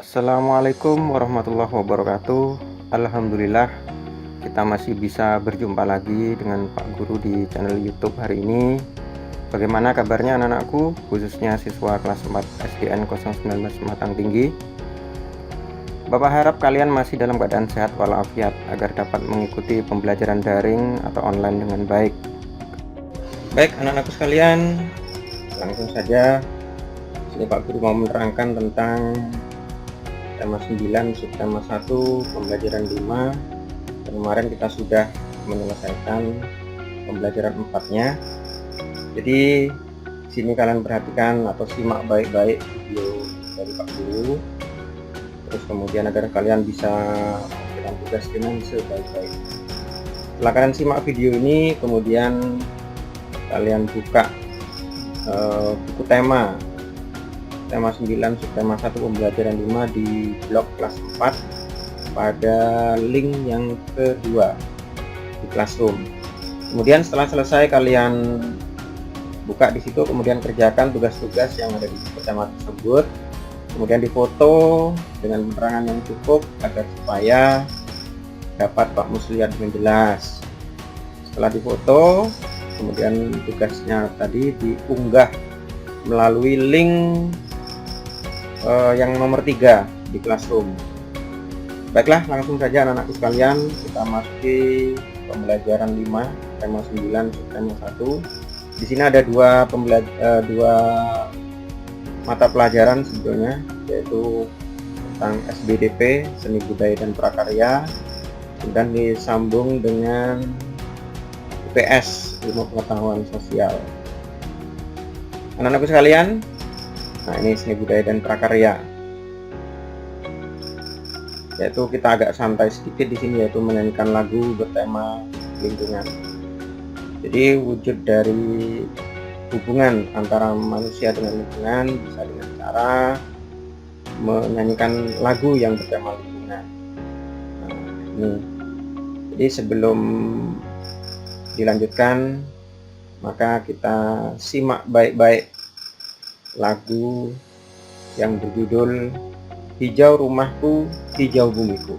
Assalamualaikum warahmatullahi wabarakatuh. Alhamdulillah kita masih bisa berjumpa lagi dengan Pak Guru di channel YouTube hari ini. Bagaimana kabarnya anak-anakku, khususnya siswa kelas 4 SDN 019 Sematang Tinggi? Bapak harap kalian masih dalam keadaan sehat walafiat agar dapat mengikuti pembelajaran daring atau online dengan baik. Baik anak-anakku sekalian, langsung saja sini Pak Guru mau menerangkan tentang tema 9 subtema 1 pembelajaran 5. Kemarin kita sudah menyelesaikan pembelajaran 4-nya. Jadi sini kalian perhatikan atau simak baik-baik video dari Pak Guru, terus kemudian agar kalian bisa melakukan tugas dengan sebaik-baik. Setelah kalian simak video ini, kemudian kalian buka buku tema 9 subtema 1 pembelajaran 5 di blog kelas 4 pada link yang kedua di Classroom. Kemudian setelah selesai kalian buka di situ, kemudian kerjakan tugas-tugas yang ada di buku tema tersebut, kemudian difoto dengan penerangan yang cukup agar supaya dapat Pak Mus lihat dengan jelas. Setelah difoto, kemudian tugasnya tadi diunggah melalui link yang nomor 3 di Classroom. Baiklah, langsung saja anak-anakku sekalian, kita masuki pembelajaran 5 tema 9 subtema 1. Di sini ada dua mata pelajaran sebetulnya, yaitu tentang SBDP, seni budaya dan prakarya, dan disambung dengan IPS, ilmu pengetahuan sosial. Anak-anakku sekalian, nah ini seni budaya dan prakarya, yaitu kita agak santai sedikit di sini, yaitu menyanyikan lagu bertema lingkungan. Jadi wujud dari hubungan antara manusia dengan lingkungan bisa dengan cara menyanyikan lagu yang bertema lingkungan. Nah, ini. Jadi sebelum dilanjutkan, maka kita simak baik-baik lagu yang berjudul Hijau Rumahku, Hijau Bumiku.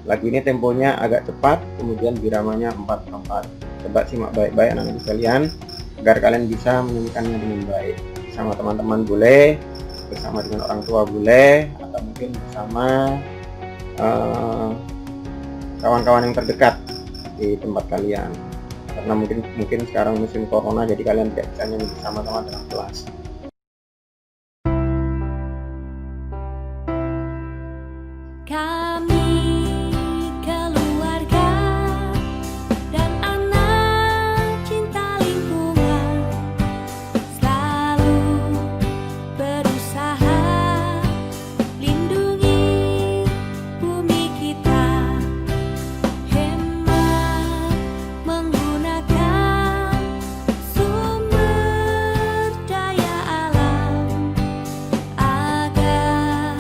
Lagu ini temponya agak cepat, kemudian biramanya 4/4. Coba simak baik-baik anak-anak sekalian agar kalian bisa menyanyikannya dengan baik. Bersama teman-teman boleh, bersama dengan orang tua boleh, atau mungkin bersama kawan-kawan yang terdekat di tempat kalian. Karena mungkin sekarang musim corona, jadi kalian tidak bisa nyanyi bersama-sama dalam kelas. Kami keluarga dan anak cinta lingkungan selalu berusaha lindungi bumi kita, hemat menggunakan sumber daya alam agar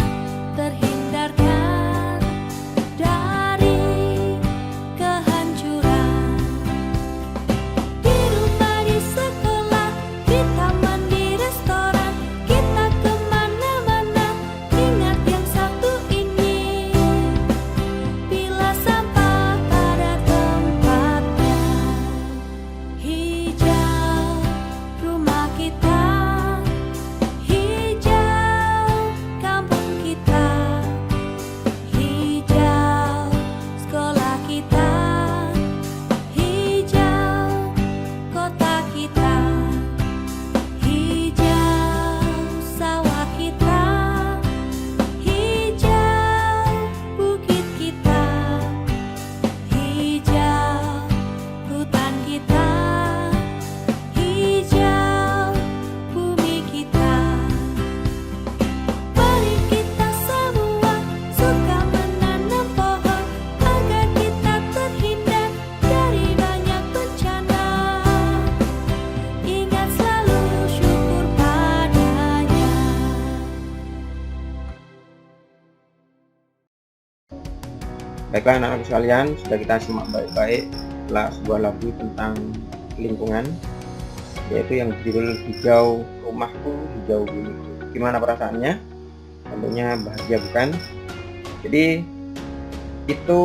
terhindarkan dari kehancuran. Di rumah, di sekolah, di taman, di restoran, kita kemana-mana, ingat yang satu ini: pilah sampah pada tempatnya. Hijau rumah kita, hijau kampung kita, hijau sekolah kita, hijau kota kita, hijau sawah kita, hijau bukit kita, hijau hutan kita, hijau bumi kita. Mari kita semua suka menanam pohon agar kita terhindar dari banyak bencana. Ingat selalu syukur padanya. Baiklah anak-anak sekalian, sudah kita simak baik-baik sebuah lagu tentang lingkungan, yaitu yang berjudul Hijau Rumahku, Hijau Bumiku. Gimana perasaannya? tentunya bahagia, bukan? Jadi itu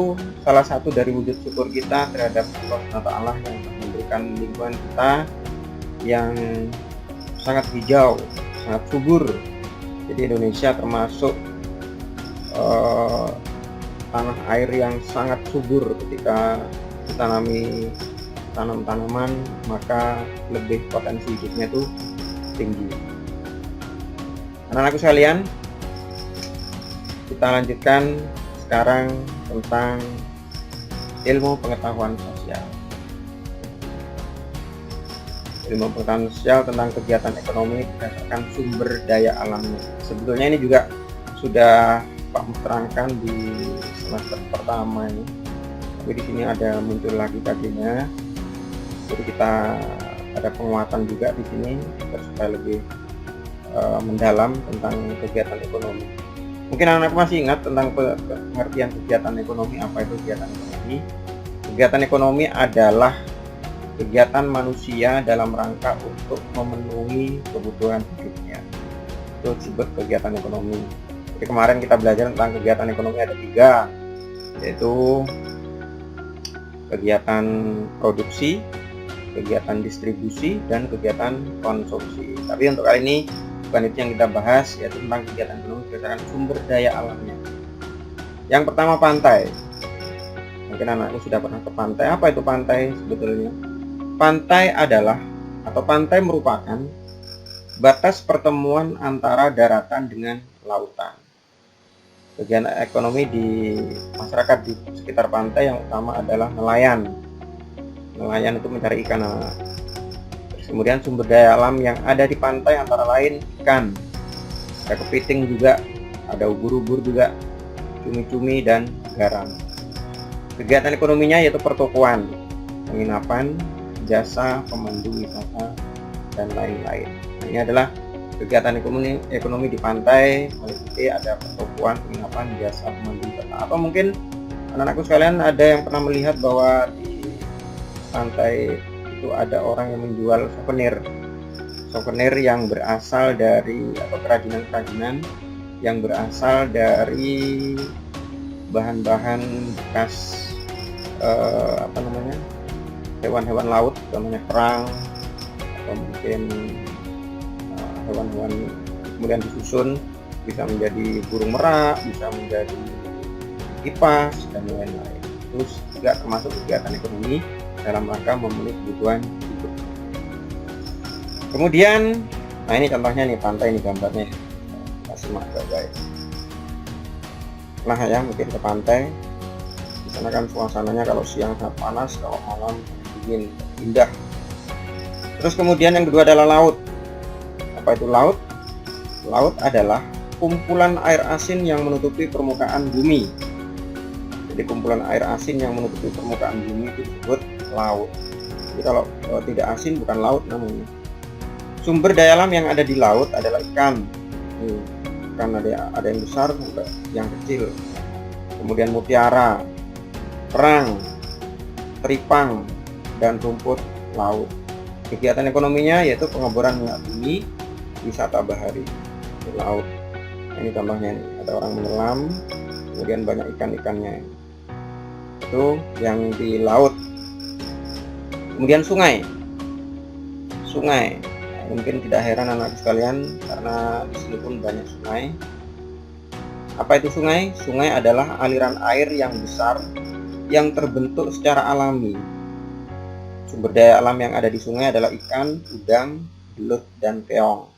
salah satu dari wujud syukur kita terhadap Allah SWT yang telah memberikan lingkungan kita yang sangat hijau, sangat subur. Jadi Indonesia termasuk tanah air yang sangat subur. Ketika ditanami tanam-tanaman, maka lebih potensi hidupnya itu tinggi. Anak-anakku sekalian, kita lanjutkan sekarang tentang ilmu pengetahuan sosial. Ilmu pengetahuan sosial tentang kegiatan ekonomi berdasarkan sumber daya alamnya. Sebetulnya ini juga sudah Pak terangkan di semester pertama ini, tapi di sini ada muncul lagi kajiannya. Jadi kita ada penguatan juga di sini supaya lebih mendalam tentang kegiatan ekonomi. Mungkin anak-anak masih ingat tentang pengertian kegiatan ekonomi. Apa itu kegiatan ekonomi? Kegiatan ekonomi adalah kegiatan manusia dalam rangka untuk memenuhi kebutuhan hidupnya. Itu disebut kegiatan ekonomi. Jadi kemarin kita belajar tentang kegiatan ekonomi ada 3, yaitu kegiatan produksi, kegiatan distribusi, dan kegiatan konsumsi. Tapi untuk kali ini bukan itu yang kita bahas, yaitu tentang kegiatan ekonomi berdasarkan sumber daya alamnya. Yang pertama, pantai. Mungkin anakku sudah pernah ke pantai. Apa itu pantai sebetulnya? Pantai adalah, atau pantai merupakan batas pertemuan antara daratan dengan lautan. Kegiatan ekonomi di masyarakat di sekitar pantai yang utama adalah nelayan. Nelayan itu mencari ikan. Kemudian sumber daya alam yang ada di pantai antara lain ikan, ada kepiting juga, ada ubur-ubur juga, cumi-cumi, dan garam. Kegiatan ekonominya yaitu pertokoan, penginapan, jasa, pemandu wisata, dan lain-lain. Nah, ini adalah kegiatan ekonomi di pantai. Meliputi ada pertokoan, penginapan, jasa, pemandu wisata. Atau mungkin anak-anakku sekalian ada yang pernah melihat bahwa di pantai itu ada orang yang menjual souvenir yang berasal dari, atau kerajinan-kerajinan yang berasal dari bahan-bahan bekas hewan-hewan laut, contohnya kerang, atau mungkin hewan-hewan kemudian disusun bisa menjadi burung merak, bisa menjadi kipas, dan lain-lain. Terus juga termasuk kegiatan ekonomi dalam rangka memenuhi kebutuhan hidup. Kemudian, nah ini contohnya nih, pantai ini gambarnya, kasih mak guys. Nah ya, mungkin ke pantai. Di sana kan suasananya kalau siang sangat panas, kalau malam dingin, indah. Terus kemudian yang kedua adalah laut. Apa itu laut? Laut adalah kumpulan air asin yang menutupi permukaan bumi. Jadi kumpulan air asin yang menutupi permukaan bumi itu disebut laut. Jadi kalau tidak asin bukan laut namanya. Sumber daya alam yang ada di laut adalah ikan. Ikan ada yang besar, ada yang kecil. Kemudian mutiara, kerang, teripang, dan rumput laut. Kegiatan ekonominya yaitu pengeboran minyak bumi, wisata bahari di laut. Ini contohnya nih, ada orang menyelam, kemudian banyak ikan-ikannya. Itu yang di laut. Kemudian sungai. Nah, mungkin tidak heran anak sekalian karena di sini pun banyak sungai. Apa itu sungai? Sungai adalah aliran air yang besar yang terbentuk secara alami. Sumber daya alam yang ada di sungai adalah ikan, udang, belut, dan keong.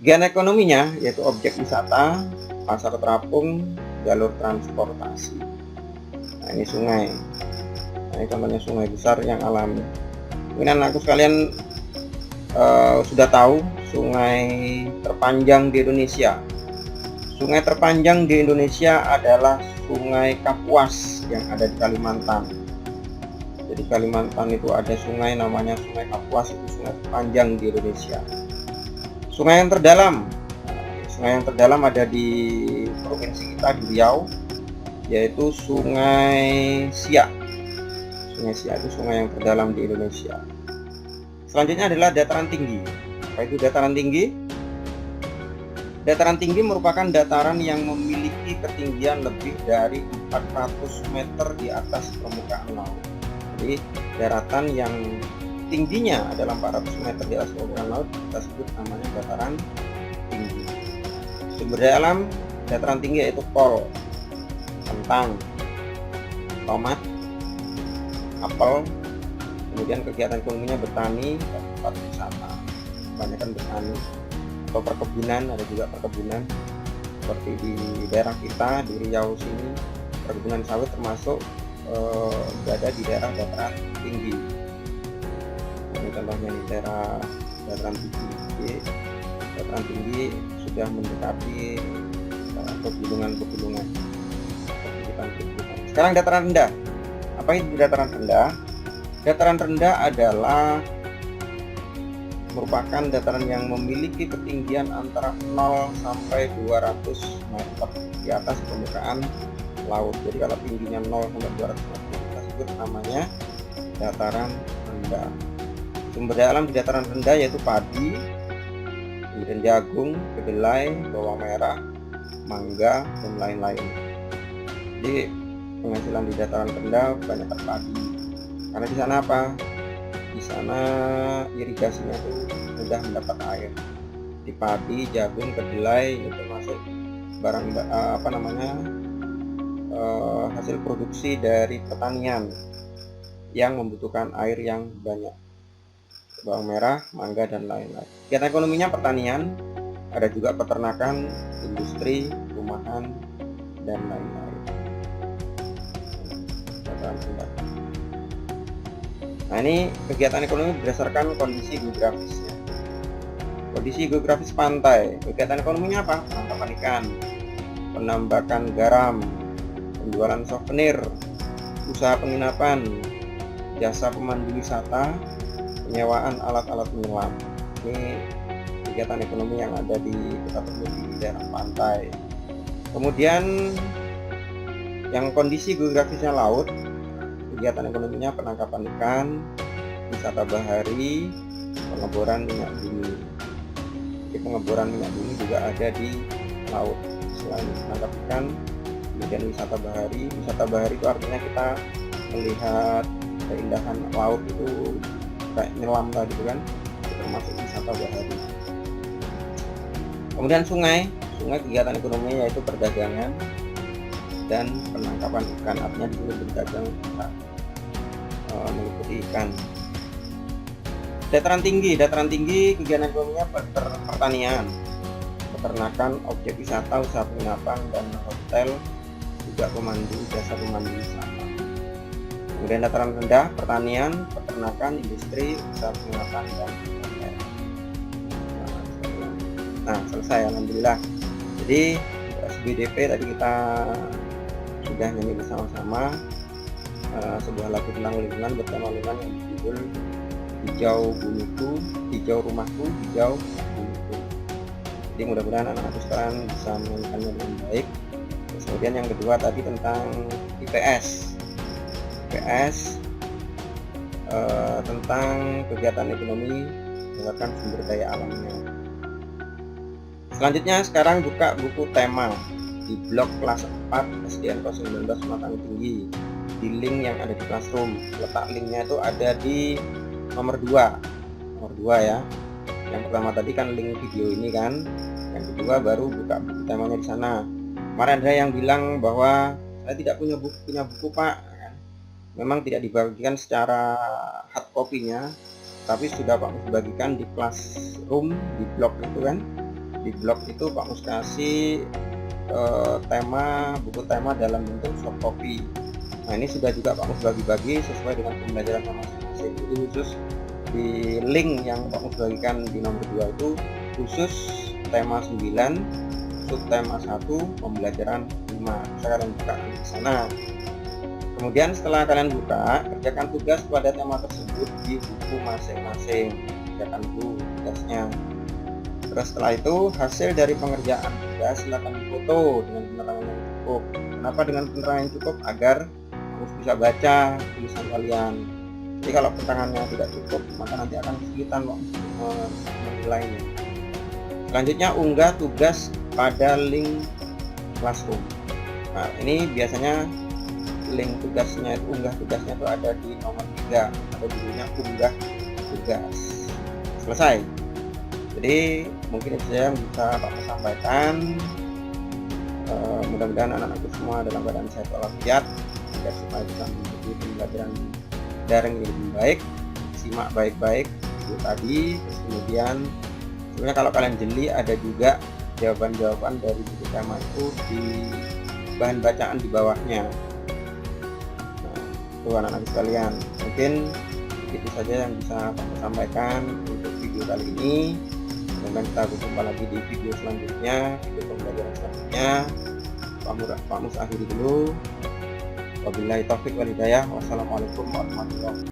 Kegiatan ekonominya yaitu objek wisata, pasar terapung, jalur transportasi. Nah, ini sungai. Nah, ini contohnya sungai besar yang alami. Mungkin anakku sekalian sudah tahu sungai terpanjang di Indonesia. Sungai terpanjang di Indonesia adalah Sungai Kapuas yang ada di Kalimantan. Jadi Kalimantan itu ada sungai namanya Sungai Kapuas, itu sungai terpanjang di Indonesia. Sungai yang terdalam ada di provinsi kita di Riau, yaitu Sungai Siak. Sungai Siak itu sungai yang terdalam di Indonesia. Selanjutnya adalah dataran tinggi. Apa itu dataran tinggi? Dataran tinggi merupakan dataran yang memiliki ketinggian lebih dari 400 meter di atas permukaan laut. Jadi daratan yang tingginya adalah 400 meter di atas permukaan laut kita sebut namanya dataran tinggi. Sumber daya alam dataran tinggi yaitu kol, kentang, tomat, apel. Kemudian kegiatan ekonominya bertani dan tempat wisata, kebanyakan bertani atau perkebunan, ada juga perkebunan seperti di daerah kita di Riau sini, perkebunan sawit termasuk berada di daerah dataran tinggi. Ini contohnya di daerah dataran tinggi. Jadi, dataran tinggi sudah mendekati pegunungan. Sekarang dataran rendah. Apa itu dataran rendah? Dataran rendah adalah merupakan dataran yang memiliki ketinggian antara 0 sampai 200 meter di atas permukaan laut. Jadi kalau tingginya 0 sampai 200 meter kita sebut namanya dataran rendah. Sumber daya alam di dataran rendah yaitu padi, kemudian jagung, kedelai, bawang merah, mangga, dan lain-lain. Jadi penghasilan di dataran rendah banyak padi. Karena di sana apa? Di sana irigasinya itu mudah mendapat air. Di padi, jagung, kedelai itu masuk barang hasil produksi dari pertanian yang membutuhkan air yang banyak. Bawang merah, mangga, dan lain-lain. Kegiatan ekonominya pertanian, ada juga peternakan, industri, rumahan, dan lain-lain. Nah, ini kegiatan ekonomi berdasarkan kondisi geografisnya. Kondisi geografis pantai, kegiatan ekonominya apa? Penangkapan ikan, penambakan garam, penjualan souvenir, usaha penginapan, jasa pemandu wisata, penyewaan alat-alat menyelam. Ini kegiatan ekonomi yang ada di kita temui di daerah pantai. Kemudian yang kondisi geografisnya laut, kegiatan ekonominya penangkapan ikan, wisata bahari, pengeboran minyak bumi. Jadi pengeboran minyak bumi juga ada di laut. Selain menangkap ikan, kemudian wisata bahari. Wisata bahari itu artinya kita melihat keindahan laut itu kayak nyelam tadi kan, itu termasuk wisata bahari. Kemudian sungai kegiatan ekonominya yaitu perdagangan dan penangkapan ikan, artinya di sini berdagang meliputi ikan. Dataran tinggi kegiatan ekonominya pertanian, peternakan, objek wisata, usaha penginapan, dan hotel, juga jasa pemandu wisata. Kemudian dataran rendah pertanian, peternakan, industri, usaha penginapan, dan hotel. Nah, selesai alhamdulillah. Jadi SBDP tadi kita sudah nyanyi bersama-sama sebuah lagu tentang lingkungan bertema lingkungan yang berjudul Hijau Bumiku, Hijau Rumahku, Hijau Bumiku. Jadi mudah-mudahan anak-anak sekalian bisa menyanyikannya dengan baik. Terus kemudian yang kedua tadi tentang IPS tentang kegiatan ekonomi berdasarkan sumber daya alamnya. Selanjutnya sekarang buka buku tema di blog kelas 4 SDN 19 Matang Tinggi di link yang ada di Classroom. Letak linknya itu ada di nomor 2 ya. Yang pertama tadi kan link video ini kan, yang kedua baru buka buku temanya di sana. Kemarin ada yang bilang bahwa saya tidak punya buku Pak. Memang tidak dibagikan secara hard copy-nya, tapi sudah Pak Mus bagikan di Classroom di blog itu kan. Di blog itu Pak Mus kasih buku tema dalam bentuk soft copy. Nah, ini sudah juga Pak Mus bagi-bagi sesuai dengan pembelajaran masing-masing. Itu khusus di link yang Pak Mus bagikan di nomor 2 itu khusus tema 9, subtema 1, pembelajaran 5. Saya akan buka di sana. Kemudian setelah kalian buka, kerjakan tugas pada tema tersebut di buku masing-masing. Kerjakan dulu tugasnya. Terus setelah itu hasil dari pengerjaan tugas silakan difoto dengan penerangan yang cukup. Kenapa dengan penerangan yang cukup? Agar harus bisa baca tulisan kalian. Jadi kalau penerangannya tidak cukup, maka nanti akan kesulitan menilainya. Selanjutnya unggah tugas pada link Classroom. Nah, ini biasanya link tugasnya, unggah tugasnya itu ada di nomor 3, ada judulnya unggah tugas. Selesai. Jadi mungkin itu saja yang bisa Pak sampaikan. Mudah-mudahan anak-anakku semua dalam keadaan sehat walafiat, agar supaya bisa mengikuti pembelajaran daring ini lebih baik. Simak baik-baik itu tadi. Terus kemudian sebenarnya kalau kalian jeli ada juga jawaban-jawaban dari buku tema itu di bahan bacaan di bawahnya. Nah, itu anak-anak sekalian, mungkin itu saja yang bisa Pak sampaikan untuk video kali ini. Kemudian kita berjumpa lagi di video selanjutnya, video pembelajaran selanjutnya. Pak Mus akhiri dulu. Wabillahi taufik wal hidayah. Wassalamualaikum warahmatullahi wabarakatuh.